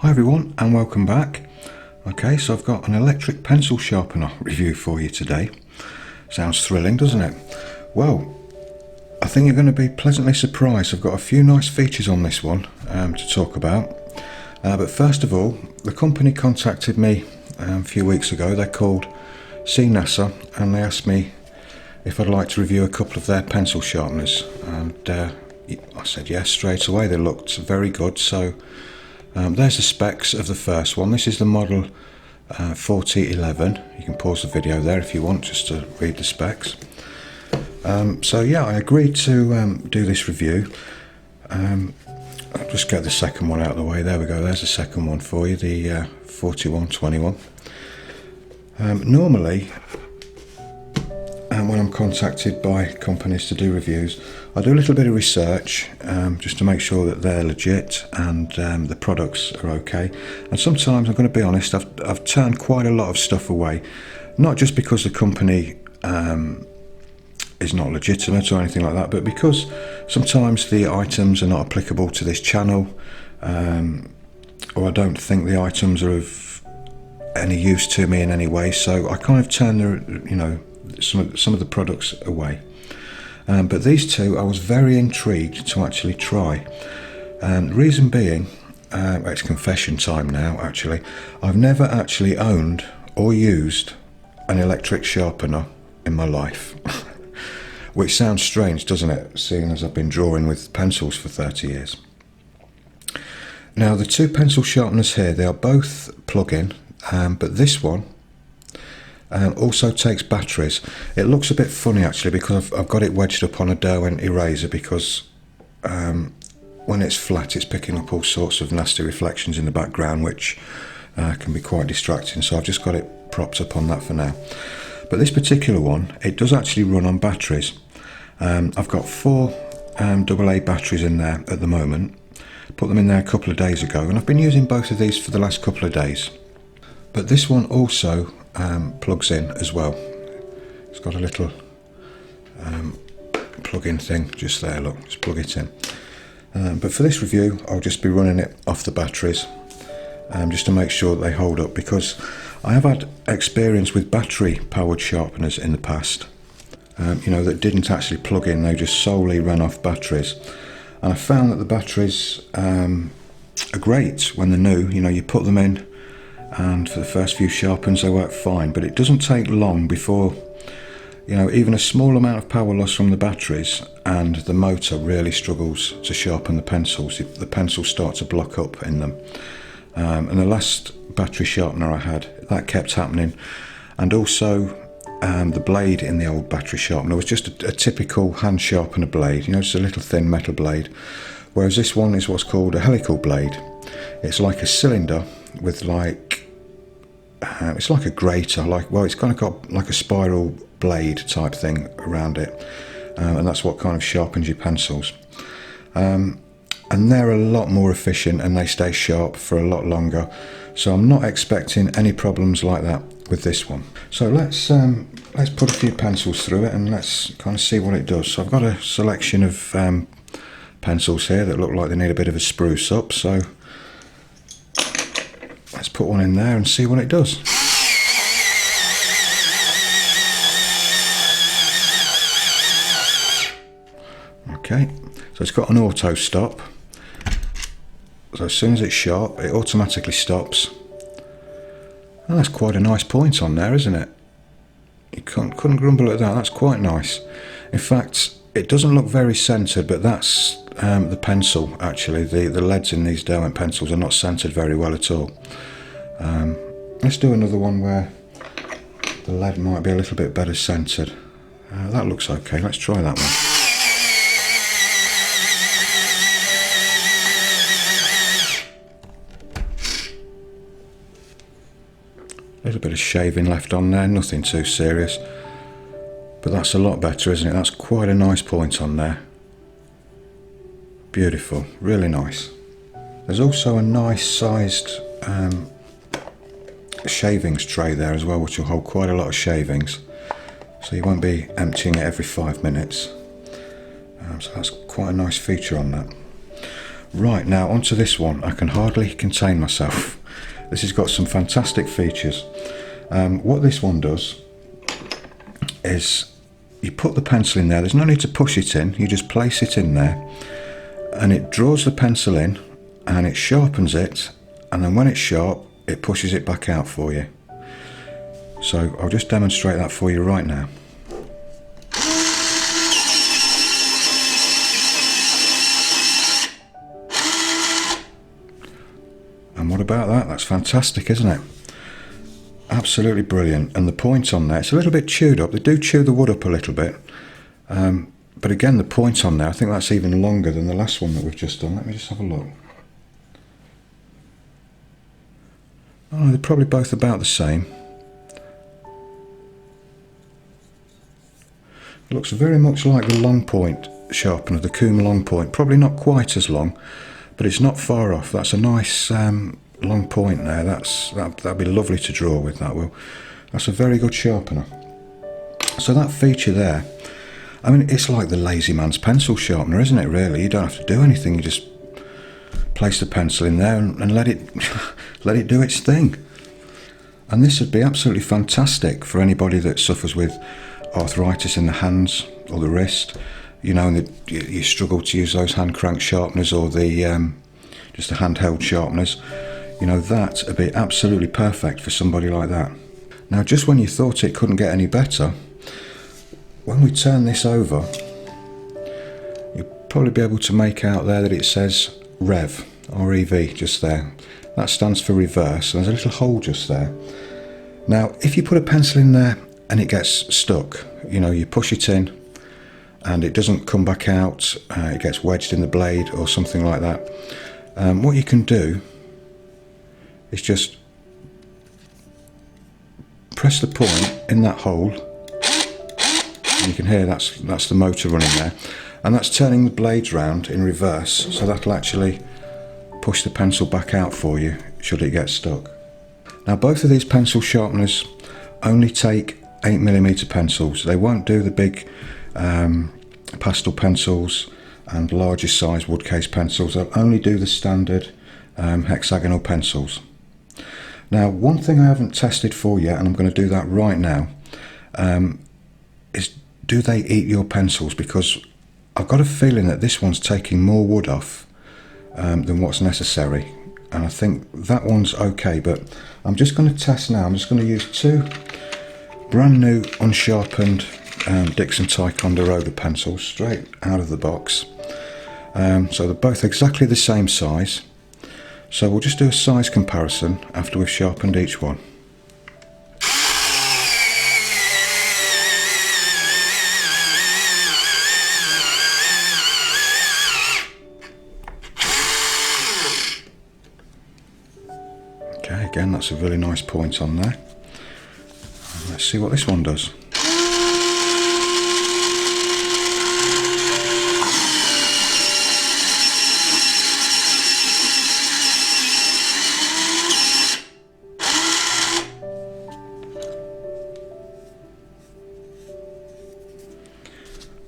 Hi everyone and welcome back. Okay, so I've got an electric pencil sharpener review for you today. Sounds thrilling, doesn't it? Well, I think you're going to be pleasantly surprised. I've got a few nice features on this one to talk about. But first of all, the company contacted me a few weeks ago. They're called CNASA and they asked me if I'd like to review a couple of their pencil sharpeners. And I said yes straight away. They looked very good. So there's the specs of the first one. This is the model 4011. You can pause the video there if you want, just to read the specs. So yeah, I agreed to do this review. I'll just get the second one out of the way. There we go, there's the second one for you, the 4121. Normally, when I'm contacted by companies to do reviews, I do a little bit of research just to make sure that they're legit and the products are okay. And sometimes, I'm going to be honest, I've turned quite a lot of stuff away, not just because the company is not legitimate or anything like that, but because sometimes the items are not applicable to this channel, or I don't think the items are of any use to me in any way. So I kind of turn some of the products away. But these two I was very intrigued to actually try. Reason being, it's confession time now actually, I've never actually owned or used an electric sharpener in my life. Which sounds strange, doesn't it, seeing as I've been drawing with pencils for 30 years. Now the two pencil sharpeners here, they are both plug-in, but this one also takes batteries. It looks a bit funny actually because I've got it wedged up on a Derwent eraser because when it's flat it's picking up all sorts of nasty reflections in the background, which can be quite distracting, so I've just got it propped up on that for now. But this particular one, it does actually run on batteries. I've got 4 AA batteries in there at the moment. Put them in there a couple of days ago, and I've been using both of these for the last couple of days. But this one also plugs in as well. It's got a little plug-in thing just there, look, just plug it in. But for this review, I'll just be running it off the batteries, just to make sure that they hold up, because I have had experience with battery-powered sharpeners in the past, that didn't actually plug in, they just solely ran off batteries. And I found that the batteries are great when they're new. You put them in, and for the first few sharpens they work fine, but it doesn't take long before, even a small amount of power loss from the batteries and the motor really struggles to sharpen the pencils. The pencils start to block up in them. And the last battery sharpener I had, that kept happening. And also the blade in the old battery sharpener was just a typical hand sharpener blade, just a little thin metal blade, whereas this one is what's called a helical blade. It's like a cylinder with it's like a grater, it's kind of got like a spiral blade type thing around it, and that's what kind of sharpens your pencils. And they're a lot more efficient and they stay sharp for a lot longer. So I'm not expecting any problems like that with this one. So let's put a few pencils through it and let's kind of see what it does. So I've got a selection of pencils here that look like they need a bit of a spruce up. So let's put one in there and see what it does. Okay, so it's got an auto stop. So as soon as it's sharp, it automatically stops. And that's quite a nice point on there, isn't it? You couldn't grumble at that, that's quite nice. In fact, it doesn't look very centered, but that's the pencil actually. The leads in these Derwent pencils are not centered very well at all. Let's do another one where the lead might be a little bit better centered. That looks okay, let's try that one. A little bit of shaving left on there, nothing too serious, but that's a lot better, isn't it? That's quite a nice point on there. Beautiful, really nice. There's also a nice sized shavings tray there as well, which will hold quite a lot of shavings, so you won't be emptying it every 5 minutes. So that's quite a nice feature on that. Right, now onto this one. I can hardly contain myself. This has got some fantastic features. What this one does is you put the pencil in there. There's no need to push it in. You just place it in there and it draws the pencil in and it sharpens it, and then when it's sharp it pushes it back out for you. So I'll just demonstrate that for you right now. And what about that? That's fantastic, isn't it? Absolutely brilliant. And the point on there, it's a little bit chewed up. They do chew the wood up a little bit. But again, the point on there, I think that's even longer than the last one that we've just done. Let me just have a look. Oh, they're probably both about the same. It looks very much like the long point sharpener, the Kuma long point. Probably not quite as long, but it's not far off. That's a nice long point there. That'd be lovely to draw with, that will. That's a very good sharpener. So that feature there, I mean, it's like the lazy man's pencil sharpener, isn't it, really? You don't have to do anything. You just place the pencil in there and let it let it do its thing. And this would be absolutely fantastic for anybody that suffers with arthritis in the hands or the wrist, you know, and you struggle to use those hand crank sharpeners or the just the handheld sharpeners. You know, that would be absolutely perfect for somebody like that. Now, just when you thought it couldn't get any better, when we turn this over, you'll probably be able to make out there that it says REV, R-E-V, just there. That stands for reverse, and there's a little hole just there. Now, if you put a pencil in there and it gets stuck, you know, you push it in and it doesn't come back out, it gets wedged in the blade or something like that, what you can do is just press the point in that hole, and you can hear that's the motor running there, and that's turning the blades round in reverse, so that'll actually push the pencil back out for you should it get stuck. Now, both of these pencil sharpeners only take 8mm pencils. They won't do the big pastel pencils and larger size wood case pencils. They'll only do the standard hexagonal pencils. Now, one thing I haven't tested for yet, and I'm going to do that right now, is do they eat your pencils? Because I've got a feeling that this one's taking more wood off than what's necessary, and I think that one's okay, but I'm just going to test now. I'm just going to use two brand new unsharpened Dixon Ticonderoga pencils straight out of the box. So they're both exactly the same size. So we'll just do a size comparison after we've sharpened each one. Okay, again, that's a really nice point on there. Let's see what this one does.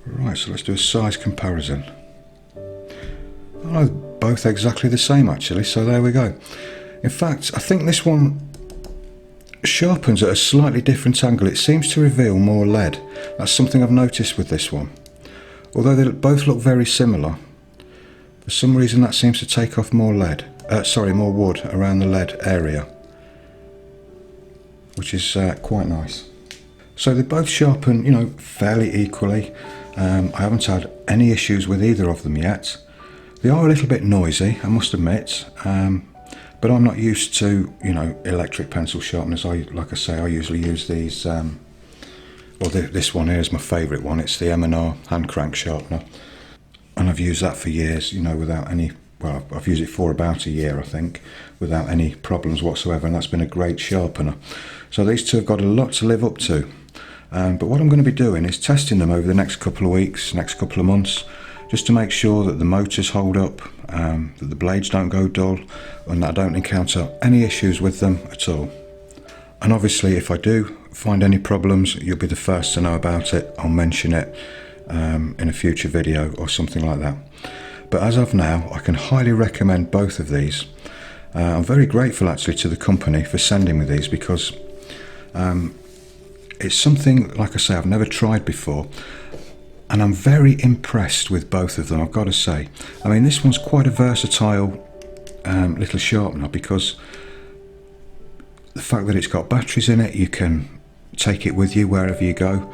Right, so let's do a size comparison. Oh, both exactly the same actually, so there we go. In fact, I think this one sharpens at a slightly different angle. It seems to reveal more lead. That's something I've noticed with this one. Although they both look very similar, for some reason that seems to take off more lead. More wood around the lead area, which is quite nice. So they both sharpen, you know, fairly equally. I haven't had any issues with either of them yet. They are a little bit noisy, I must admit, but I'm not used to, you know, electric pencil sharpeners. Like I say, I usually use these. This one here is my favourite one. It's the M&R hand crank sharpener, and I've used that for years, you know, without any. Well, I've used it for about a year, I think, without any problems whatsoever, and that's been a great sharpener. So these two have got a lot to live up to. But what I'm going to be doing is testing them over the next couple of weeks, next couple of months, just to make sure that the motors hold up, that the blades don't go dull, and that I don't encounter any issues with them at all. And obviously, if I do find any problems, you'll be the first to know about it. I'll mention it in a future video or something like that. but as of now I can highly recommend both of these. I'm very grateful actually to the company for sending me these, because it's something, like I say, I've never tried before, and I'm very impressed with both of them, I've got to say. I mean, this one's quite a versatile little sharpener, because the fact that it's got batteries in it, you can take it with you wherever you go.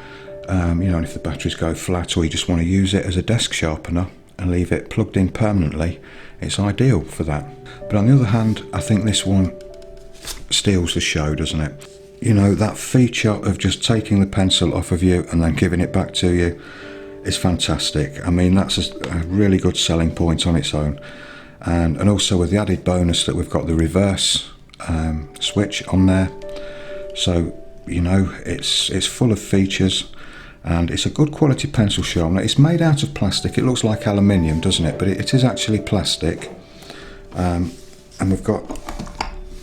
You know, and if the batteries go flat, or you just want to use it as a desk sharpener and leave it plugged in permanently, it's ideal for that. But on the other hand, I think this one steals the show, doesn't it? You know, that feature of just taking the pencil off of you and then giving it back to you is fantastic. I mean, that's a really good selling point on its own. And also with the added bonus that we've got the reverse switch on there. So, you know, it's full of features, and it's a good quality pencil sharpener. It's made out of plastic. It looks like aluminium, doesn't it? But it is actually plastic. And we've got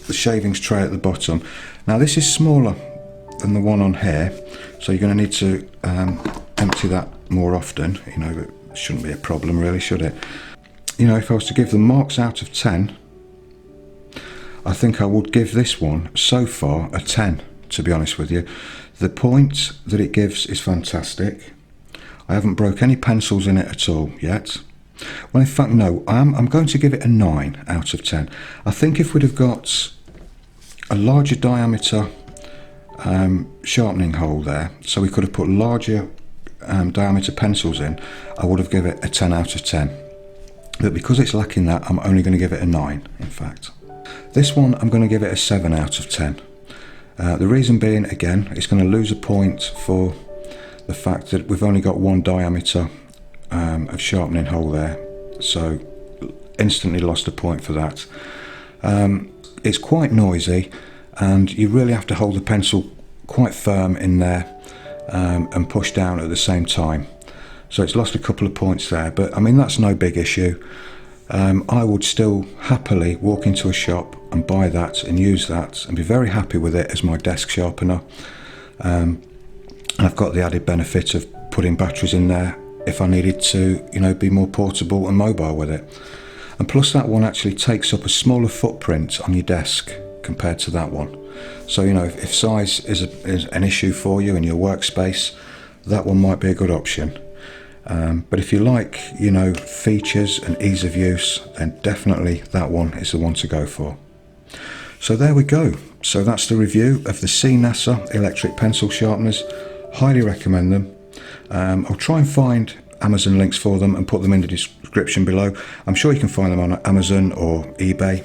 the shavings tray at the bottom. Now this is smaller than the one on here, so you're going to need to empty that more often. You know, it shouldn't be a problem really, should it? You know, if I was to give the marks out of 10, I think I would give this one so far a 10, to be honest with you. The point that it gives is fantastic. I haven't broke any pencils in it at all yet. Well, in fact, no, I'm going to give it a 9 out of 10. I think if we'd have got a larger diameter sharpening hole there, so we could have put larger diameter pencils in, I would have given it a 10 out of 10. But because it's lacking that, I'm only going to give it a 9, in fact. This one, I'm going to give it a 7 out of 10. The reason being, again, it's going to lose a point for the fact that we've only got one diameter of sharpening hole there, so instantly lost a point for that. It's quite noisy, and you really have to hold the pencil quite firm in there and push down at the same time. So it's lost a couple of points there, but I mean, that's no big issue. I would still happily walk into a shop and buy that and use that and be very happy with it as my desk sharpener. And I've got the added benefit of putting batteries in there if I needed to, you know, be more portable and mobile with it. And plus that one actually takes up a smaller footprint on your desk compared to that one. So, you know, if size is an issue for you in your workspace, that one might be a good option. But if you like, you know, features and ease of use, then definitely that one is the one to go for. So there we go. So that's the review of the CNASA electric pencil sharpeners. Highly recommend them. I'll try and find Amazon links for them and put them in the description below. I'm sure you can find them on Amazon or eBay.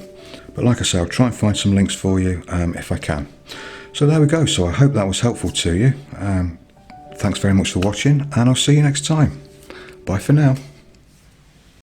But like I say, I'll try and find some links for you if I can. So there we go. So I hope that was helpful to you. Thanks very much for watching, and I'll see you next time. Bye for now.